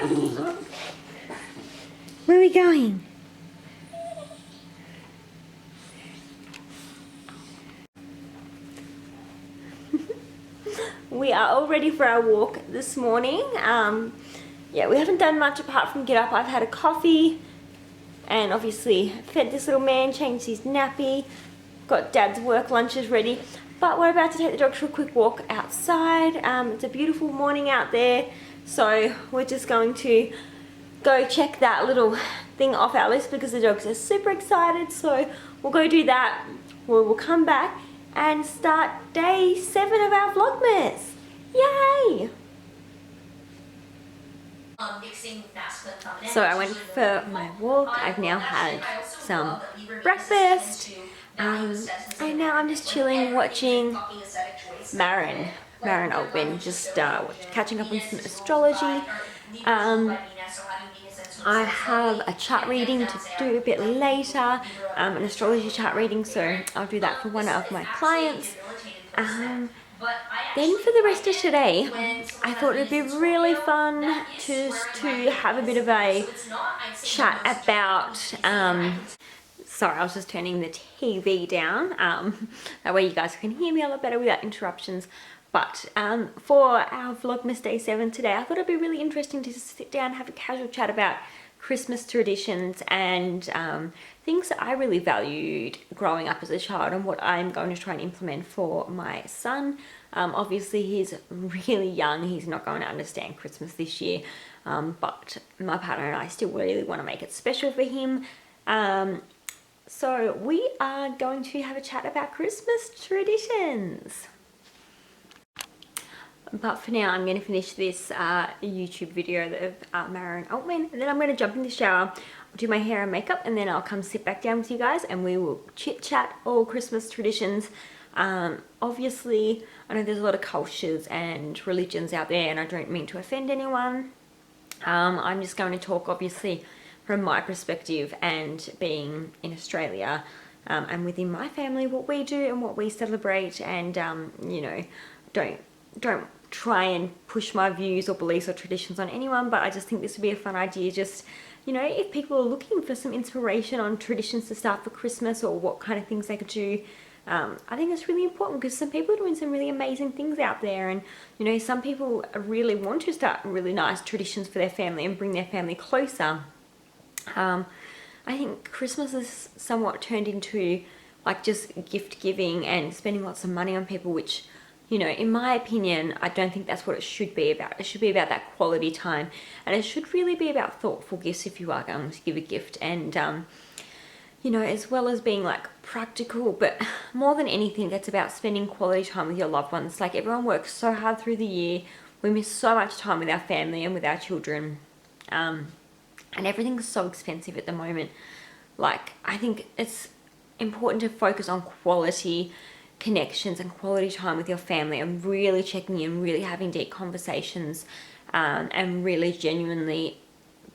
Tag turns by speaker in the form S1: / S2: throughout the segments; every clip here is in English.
S1: Where are we going? We are all ready for our walk this morning. Yeah, we haven't done much apart from get up. I've had a coffee and obviously fed this little man, changed his nappy, got Dad's work lunches ready. But we're about to take the dogs for a quick walk outside. It's a beautiful morning out there, so we're just going to go check that little thing off our list because the dogs are super excited. So we'll go do that. We'll come back and start day 7 of our Vlogmas. Yay! So I went for my walk. I've now had some breakfast. And now I'm just chilling, watching Marin Altman, just catching up on some astrology. I have a chart reading to do a bit later, an astrology chart reading, so I'll do that for one of my clients. Then for the rest of today, I thought it'd be really fun just to have a bit of a chat about, sorry, I was just turning the TV down, that way you guys can hear me a lot better without interruptions. But for our Vlogmas Day 7 today, I thought it'd be really interesting to just sit down and have a casual chat about Christmas traditions and things that I really valued growing up as a child and what I'm going to try and implement for my son. Obviously he's really young, he's not going to understand Christmas this year, but my partner and I still really want to make it special for him. So we are going to have a chat about Christmas traditions. But for now, I'm going to finish this YouTube video of Marin Altman, and then I'm going to jump in the shower, do my hair and makeup, and then I'll come sit back down with you guys and we will chit chat all Christmas traditions. Obviously, I know there's a lot of cultures and religions out there, and I don't mean to offend anyone. I'm just going to talk obviously from my perspective and being in Australia, and within my family, what we do and what we celebrate, and you know, don't try and push my views or beliefs or traditions on anyone, but I just think this would be a fun idea. Just, you know, if people are looking for some inspiration on traditions to start for Christmas or what kind of things they could do, I think it's really important because some people are doing some really amazing things out there, and you know, some people really want to start really nice traditions for their family and bring their family closer. I think Christmas is somewhat turned into like just gift giving and spending lots of money on people, which, you know, in my opinion, I don't think that's what it should be about. It should be about that quality time, and it should really be about thoughtful gifts if you are going to give a gift, and you know, as well as being like practical, but more than anything, it's about spending quality time with your loved ones. Like, everyone works so hard through the year. We miss so much time with our family and with our children, and everything's so expensive at the moment. Like, I think it's important to focus on quality connections and quality time with your family, and really checking in, really having deep conversations, and really genuinely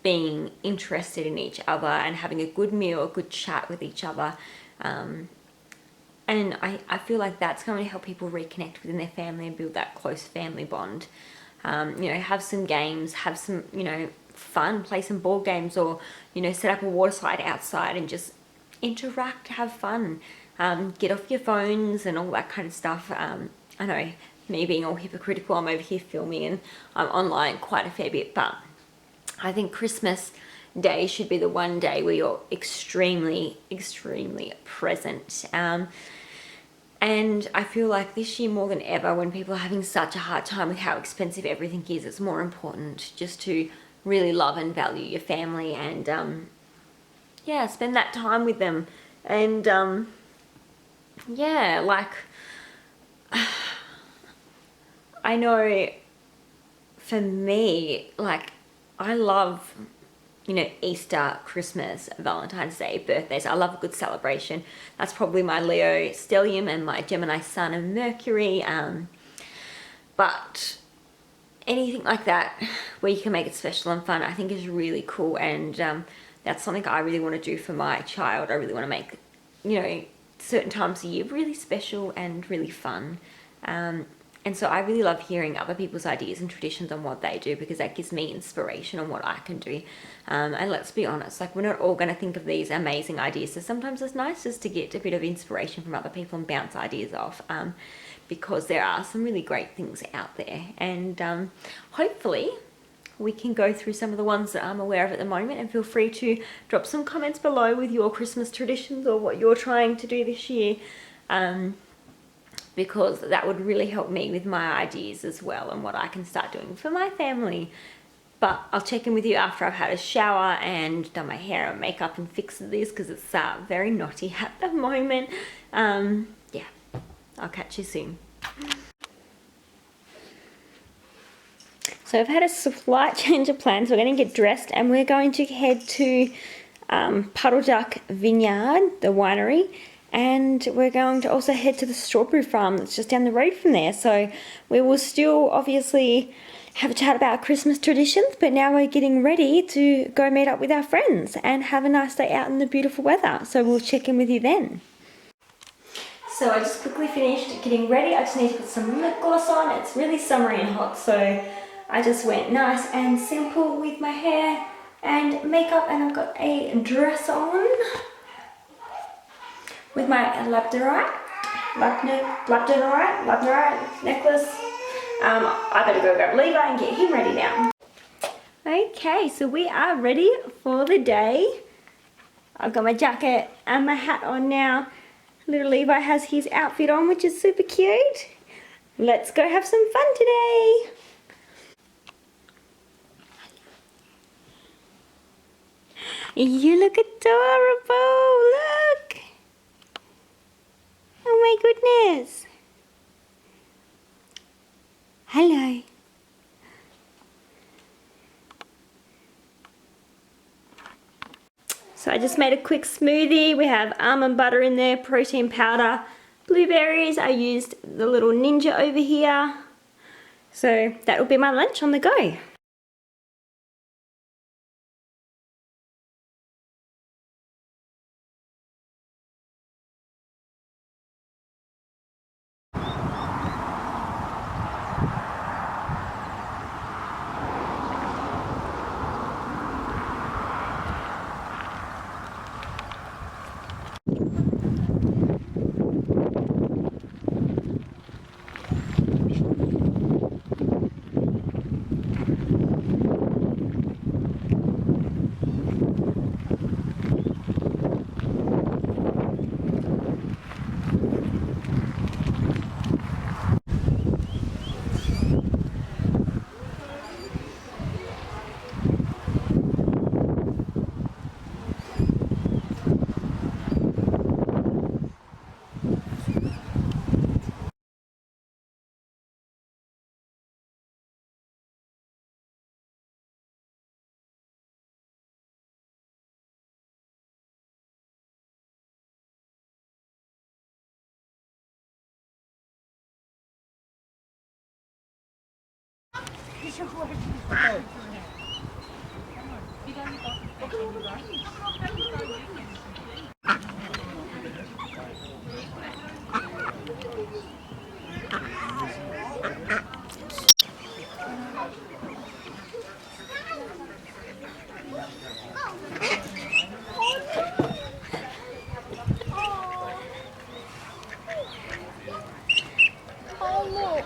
S1: being interested in each other and having a good meal, a good chat with each other. And I feel like that's going to help people reconnect within their family and build that close family bond. You know, have some games, have some, you know, fun, play some board games, or, you know, set up a water slide outside and just interact, have fun. Get off your phones and all that kind of stuff. I know, me being all hypocritical, I'm over here filming and I'm online quite a fair bit, but I think Christmas Day should be the one day where you're extremely, extremely present. And I feel like this year more than ever, when people are having such a hard time with how expensive everything is, it's more important just to really love and value your family and yeah, spend that time with them. And yeah, like, I know for me, like, I love, you know, Easter, Christmas, Valentine's Day, birthdays. I love a good celebration. That's probably my Leo stellium and my Gemini sun and Mercury. But anything like that where you can make it special and fun, I think is really cool. And that's something I really want to do for my child. I really want to make, you know, certain times a year really special and really fun. And so I really love hearing other people's ideas and traditions on what they do, because that gives me inspiration on what I can do. And let's be honest, like, we're not all going to think of these amazing ideas. So sometimes it's nice just to get a bit of inspiration from other people and bounce ideas off, because there are some really great things out there. And hopefully we can go through some of the ones that I'm aware of at the moment, and feel free to drop some comments below with your Christmas traditions or what you're trying to do this year. Because that would really help me with my ideas as well, and what I can start doing for my family. But I'll check in with you after I've had a shower and done my hair and makeup and fixed this, because it's very knotty at the moment. Yeah, I'll catch you soon. So I've had a slight change of plans. We're going to get dressed and we're going to head to Puddle Duck Vineyard, the winery. And we're going to also head to the strawberry farm that's just down the road from there. So we will still obviously have a chat about Christmas traditions, but now we're getting ready to go meet up with our friends and have a nice day out in the beautiful weather. So we'll check in with you then. So I just quickly finished getting ready. I just need to put some lip gloss on. It's really summery and hot, so I just went nice and simple with my hair and makeup, and I've got a dress on with my labradorite necklace. I better go grab Levi and get him ready now. Okay, so we are ready for the day. I've got my jacket and my hat on now. Little Levi has his outfit on, which is super cute. Let's go have some fun today. You look adorable, look. Oh my goodness. Hello. So I just made a quick smoothie. We have almond butter in there, protein powder, blueberries. I used the little Ninja over here. So that will be my lunch on the go.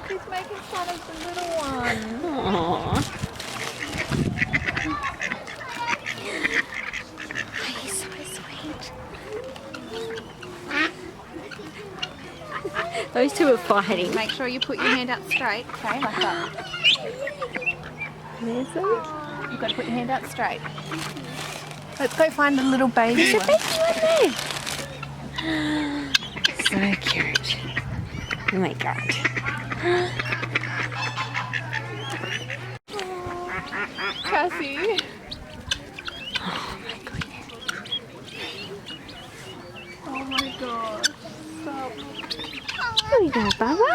S2: He's making fun of the little one.
S1: Aww. He's so sweet. Those two are fighting.
S2: Make sure you put your hand out straight, okay, like that.
S1: There's them.
S2: You've got to put your hand out straight. Let's go find the little baby
S1: There's
S2: one.
S1: a baby one there. So cute. Oh my god.
S2: Cassie.
S1: Oh my goodness.
S2: Oh my god. Stop.
S1: Here we go, Bubba.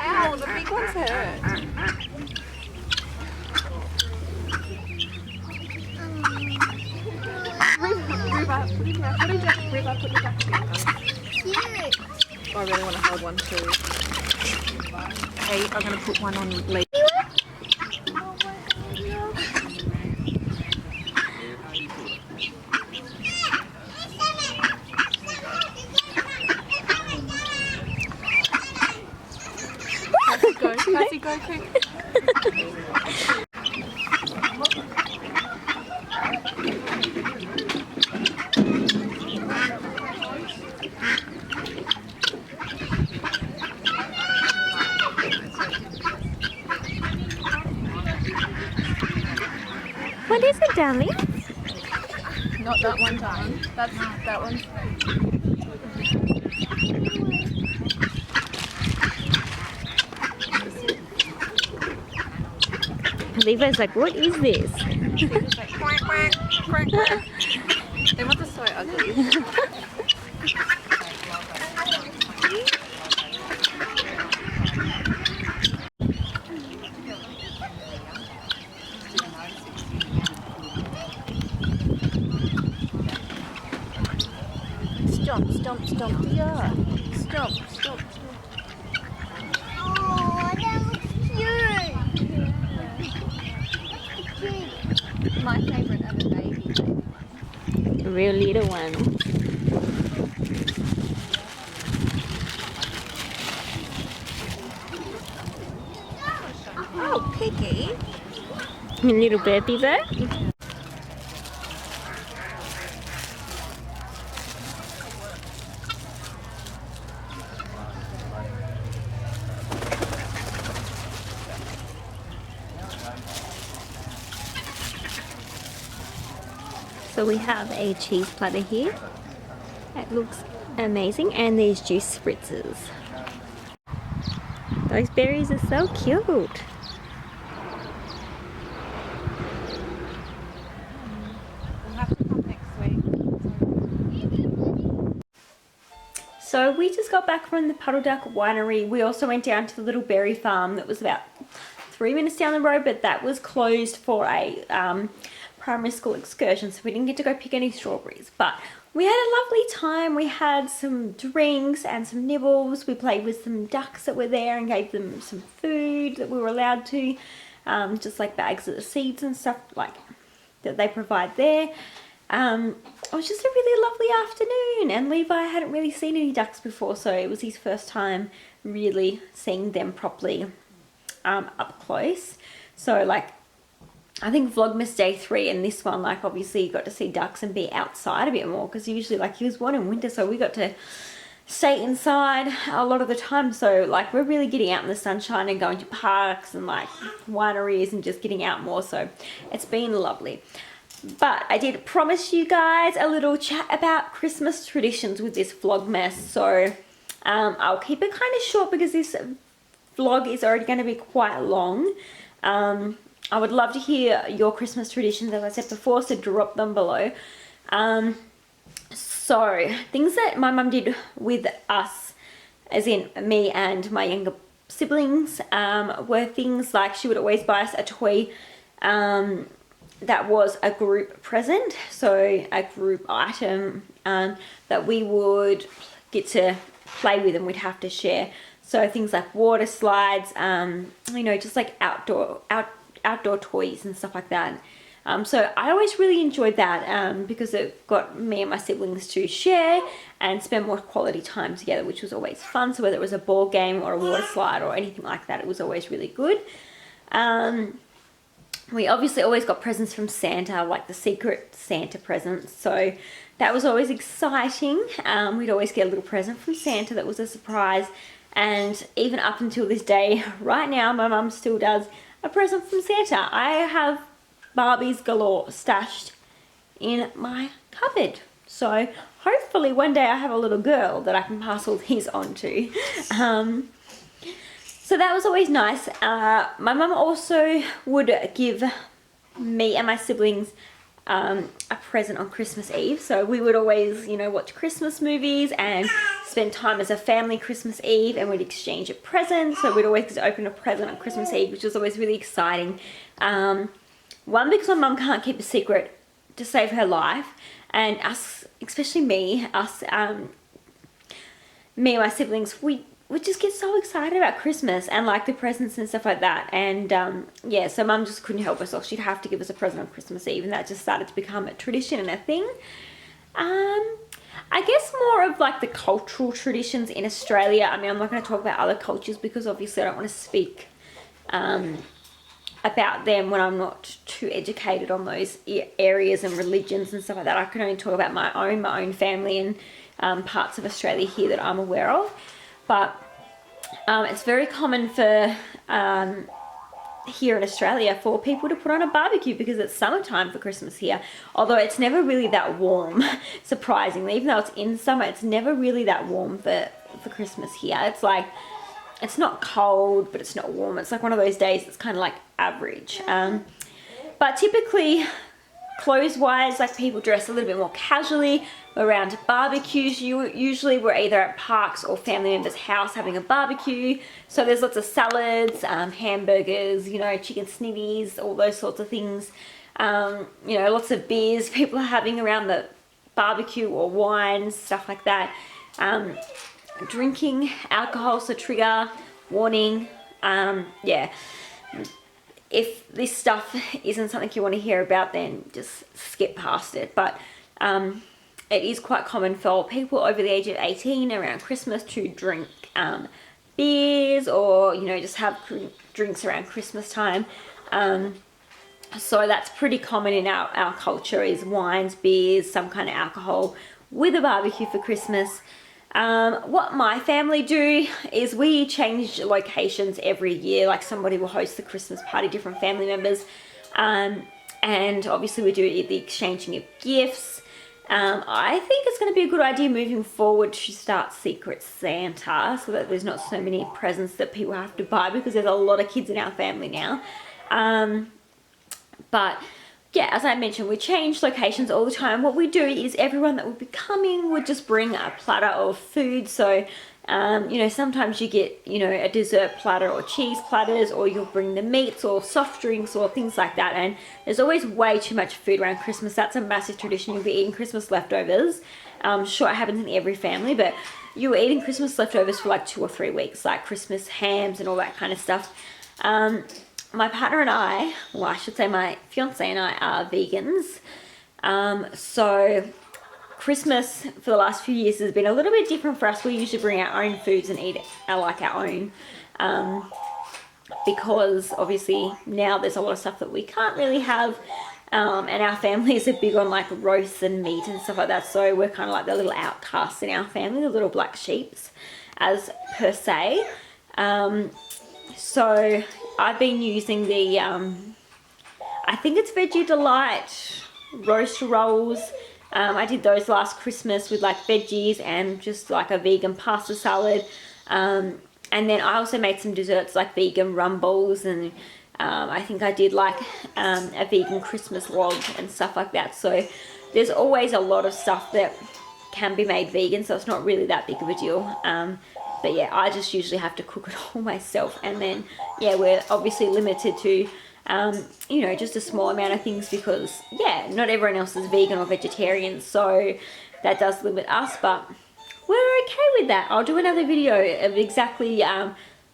S2: Ow, the big one's hurt. River, put it back. Put it back. Cute. I really want to hold one too. Okay, I'm going to put one on Lee. Go, Cassie, go quick.
S1: What is it, darling?
S2: Not that one time. That's that one.
S1: Levi's like, what is this?
S2: It's like quack, quack, quack, quack. They must be so ugly. Stomp, stomp, stomp. Yeah. Stomp, stomp.
S3: Oh, that looks cute.
S2: My favourite are the baby.
S1: A real little one.
S2: Oh, Piggy.
S1: Little burpee there. So we have a cheese platter here. It looks amazing, and these juice spritzers. Those berries are so cute.
S2: We'll have to come next week.
S1: So we just got back from the Puddle Duck winery. We also went down to the little berry farm that was about 3 minutes down the road, but that was closed for a primary school excursion, so we didn't get to go pick any strawberries. But we had a lovely time. We had some drinks and some nibbles. We played with some ducks that were there and gave them some food that we were allowed to, just like bags of the seeds and stuff like that they provide there. It was just a really lovely afternoon, and Levi hadn't really seen any ducks before, so it was his first time really seeing them properly up close. So like, I think Vlogmas day 3 and this one, like obviously you got to see ducks and be outside a bit more, because usually like he was born in winter, so we got to stay inside a lot of the time. So like we're really getting out in the sunshine and going to parks and like wineries and just getting out more, so it's been lovely. But I did promise you guys a little chat about Christmas traditions with this Vlogmas, so I'll keep it kind of short because this vlog is already going to be quite long. I would love to hear your Christmas traditions, as I said before, so drop them below. So, things that my mum did with us, as in me and my younger siblings, were things like she would always buy us a toy that was a group present, so a group item that we would get to play with and we'd have to share. So things like water slides, you know, just like outdoor toys and stuff like that. So I always really enjoyed that because it got me and my siblings to share and spend more quality time together, which was always fun. So whether it was a ball game or a water slide or anything like that, it was always really good. We obviously always got presents from Santa, like the secret Santa presents. So that was always exciting. We'd always get a little present from Santa that was a surprise. And even up until this day, right now, my mum still does a present from Santa. I have Barbies galore stashed in my cupboard. So hopefully one day I have a little girl that I can pass all these on to. So that was always nice. My mum also would give me and my siblings a present on Christmas Eve. So we would always, you know, watch Christmas movies and spend time as a family Christmas Eve, and we'd exchange a present. So we'd always get to open a present on Christmas Eve, which was always really exciting. One, because my mum can't keep a secret to save her life, and us, especially me, us me and my siblings, we just get so excited about Christmas and like the presents and stuff like that. And yeah, so Mum just couldn't help herself. She'd have to give us a present on Christmas Eve, and that just started to become a tradition and a thing. I guess more of like the cultural traditions in Australia. I mean, I'm not going to talk about other cultures because obviously I don't want to speak about them when I'm not too educated on those areas and religions and stuff like that. I can only talk about my own family and parts of Australia here that I'm aware of. But it's very common for here in Australia for people to put on a barbecue because it's summertime for Christmas here. Although it's never really that warm, surprisingly. Even though it's in summer, it's never really that warm for Christmas here. It's like, it's not cold, but it's not warm. It's like one of those days that's kind of like average. But typically, clothes-wise, like people dress a little bit more casually. Around barbecues, usually we're either at parks or family members' house having a barbecue. So there's lots of salads, hamburgers, you know, chicken snivvies, all those sorts of things. You know, lots of beers people are having around the barbecue, or wines, stuff like that. Drinking alcohol, so trigger, warning. Yeah. If this stuff isn't something you want to hear about, then just skip past it. But it is quite common for people over the age of 18 around Christmas to drink beers, or, you know, just have drinks around Christmas time. So that's pretty common in our culture, is wines, beers, some kind of alcohol with a barbecue for Christmas. What my family do is we change locations every year. Like somebody will host the Christmas party, different family members. And obviously we do the exchanging of gifts. I think it's going to be a good idea moving forward to start Secret Santa, so that there's not so many presents that people have to buy, because there's a lot of kids in our family now. But yeah, as I mentioned, we change locations all the time. What we do is everyone that would be coming would just bring a platter of food. So, you know, sometimes you get, you know, a dessert platter or cheese platters, or you'll bring the meats or soft drinks or things like that. And there's always way too much food around Christmas. That's a massive tradition. You'll be eating Christmas leftovers. Sure, it happens in every family, but you're eating Christmas leftovers for like 2 or 3 weeks, like Christmas hams and all that kind of stuff. My partner and I, well, I should say my fiance and I, are vegans. So Christmas for the last few years has been a little bit different for us. We usually bring our own foods and eat like our own. Because obviously now there's a lot of stuff that we can't really have. And our family is big on like roasts and meat and stuff like that. So we're kind of like the little outcasts in our family, the little black sheeps, as per se. So I've been using the, I think it's Veggie Delight roast rolls. I did those last Christmas with like veggies and just like a vegan pasta salad. And then I also made some desserts like vegan rumbles, and I think I did like a vegan Christmas log and stuff like that. So there's always a lot of stuff that can be made vegan, so it's not really that big of a deal. But yeah, I just usually have to cook it all myself. And then, yeah, we're obviously limited to, you know, just a small amount of things because, yeah, not everyone else is vegan or vegetarian. So that does limit us, but we're okay with that. I'll do another video of exactly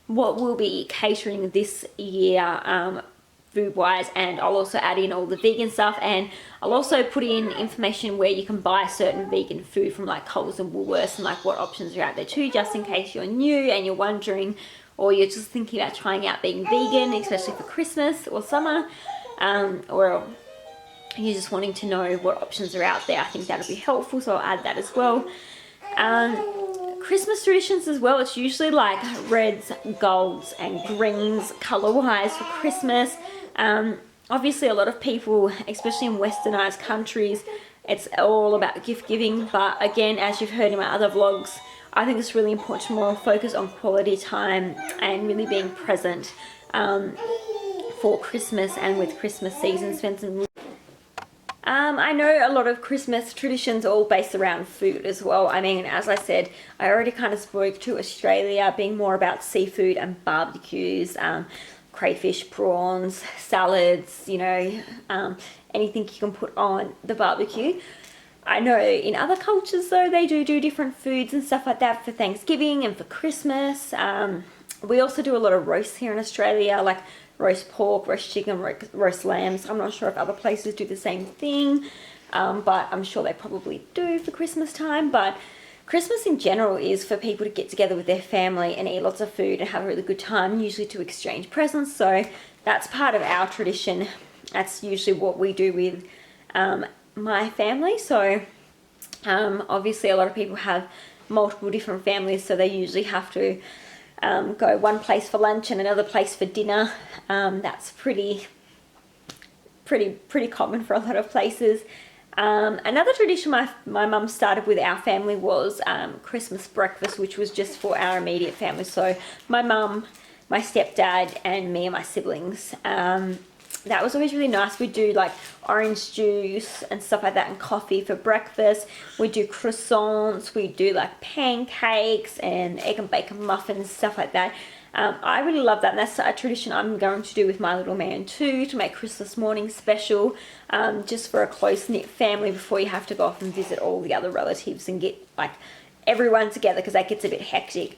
S1: what we'll be catering this year food-wise, and I'll also add in all the vegan stuff, and I'll also put in information where you can buy certain vegan food from like Coles and Woolworths, and like what options are out there too, just in case you're new and you're wondering, or you're just thinking about trying out being vegan, especially for Christmas or summer, or you're just wanting to know what options are out there. I think that'll be helpful, so I'll add that as well. Christmas traditions as well, it's usually like reds, golds and greens color wise for Christmas. Obviously a lot of people, especially in westernized countries, it's all about gift giving, but again, as you've heard in my other vlogs, I think it's really important to more focus on quality time and really being present for Christmas and with Christmas season. Spend some I know a lot of Christmas traditions are all based around food as well. I mean, as I said, I already kind of spoke to Australia being more about seafood and barbecues, crayfish, prawns, salads, you know, anything you can put on the barbecue. I know in other cultures though, they do different foods and stuff like that for Thanksgiving and for Christmas. We also do a lot of roasts here in Australia, like roast pork, roast chicken, roast lambs. I'm not sure if other places do the same thing, but I'm sure they probably do for Christmas time. But Christmas in general is for people to get together with their family and eat lots of food and have a really good time, usually to exchange presents. So that's part of our tradition. That's usually what we do with my family. So obviously a lot of people have multiple different families, so they usually have to go one place for lunch and another place for dinner. That's pretty common for a lot of places. Another tradition my mum started with our family was Christmas breakfast, which was just for our immediate family. So my mum, my stepdad, and me and my siblings. That was always really nice. We do like orange juice and stuff like that and coffee for breakfast. We do croissants, we do like pancakes and egg and bacon muffins, stuff like that. I really love that, and that's a tradition I'm going to do with my little man too, to make Christmas morning special, just for a close-knit family before you have to go off and visit all the other relatives and get like everyone together, because that gets a bit hectic.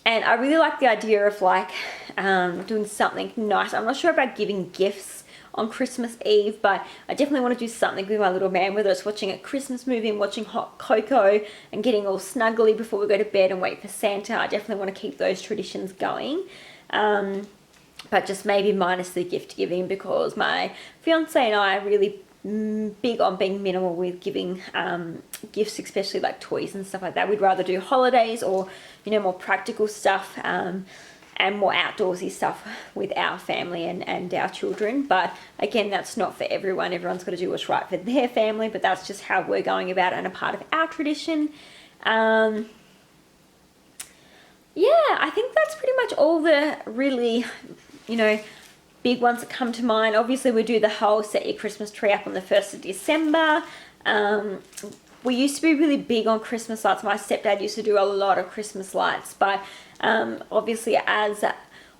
S1: And I really like the idea of like doing something nice. I'm not sure about giving gifts on Christmas Eve, but I definitely want to do something with my little man, whether it's watching a Christmas movie and watching hot cocoa and getting all snuggly before we go to bed and wait for Santa. I definitely want to keep those traditions going. But just maybe minus the gift giving, because my fiance and I are really big on being minimal with giving gifts, especially like toys and stuff like that. We'd rather do holidays or, you know, more practical stuff and more outdoorsy stuff with our family and our children. But again, that's not for everyone. Everyone's got to do what's right for their family, but that's just how we're going about it and a part of our tradition. Yeah, I think that's pretty much all the really, you know, big ones that come to mind. Obviously, we do the whole set your Christmas tree up on the 1st of December. We used to be really big on Christmas lights. My stepdad used to do a lot of Christmas lights, but obviously as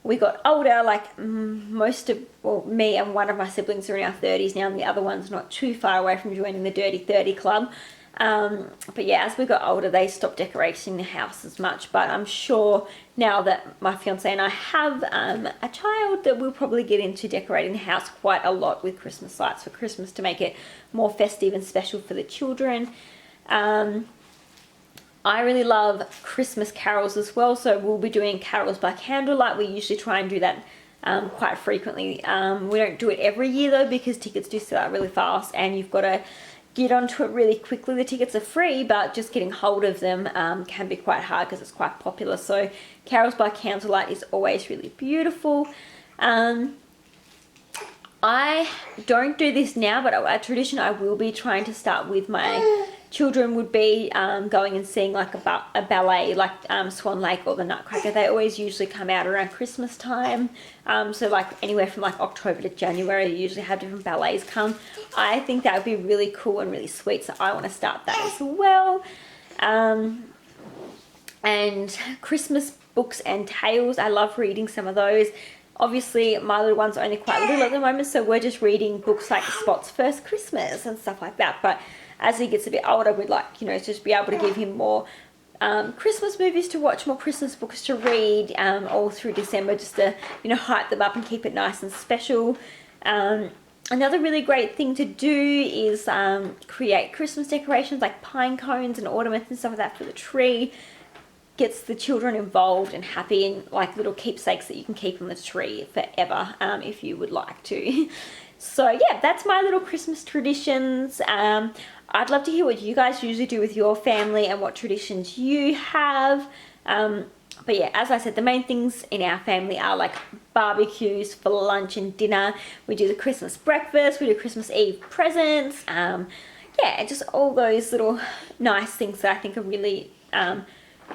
S1: we got older, like me and one of my siblings are in our 30s now, and the other one's not too far away from joining the Dirty 30 Club. But yeah, as we got older, they stopped decorating the house as much. But I'm sure now that my fiance and I have a child, that we'll probably get into decorating the house quite a lot with Christmas lights for Christmas to make it more festive and special for the children. I really love Christmas carols as well, so we'll be doing carols by candlelight. We usually try and do that quite frequently. We don't do it every year though, because tickets do sell out really fast and you've got to get onto it really quickly. The tickets are free, but just getting hold of them can be quite hard because it's quite popular. So carols by candlelight is always really beautiful. I don't do this now, but a tradition I will be trying to start with my children would be going and seeing like a ballet, like Swan Lake or the Nutcracker. They always usually come out around Christmas time. So like anywhere from like October to January, you usually have different ballets come. I think that would be really cool and really sweet, so I want to start that as well. And Christmas books and tales, I love reading some of those. Obviously, my little one's only quite little at the moment, so we're just reading books like Spot's First Christmas and stuff like that. But as he gets a bit older, we'd like, you know, just be able to give him more Christmas movies to watch, more Christmas books to read all through December, just to, you know, hype them up and keep it nice and special. Another really great thing to do is create Christmas decorations like pine cones and ornaments and stuff like that for the tree. Gets the children involved and happy, and like little keepsakes that you can keep on the tree forever if you would like to. So yeah, that's my little Christmas traditions. I'd love to hear what you guys usually do with your family and what traditions you have. But yeah, as I said, the main things in our family are like barbecues for lunch and dinner. We do the Christmas breakfast, we do Christmas Eve presents. Yeah, just all those little nice things that I think are really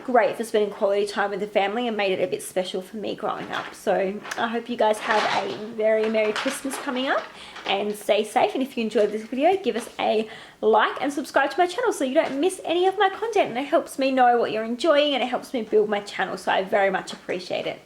S1: great for spending quality time with the family and made it a bit special for me growing up. So I hope you guys have a very Merry Christmas coming up and stay safe. And if you enjoyed this video, give us a like and subscribe to my channel so you don't miss any of my content, and it helps me know what you're enjoying and it helps me build my channel, so I very much appreciate it.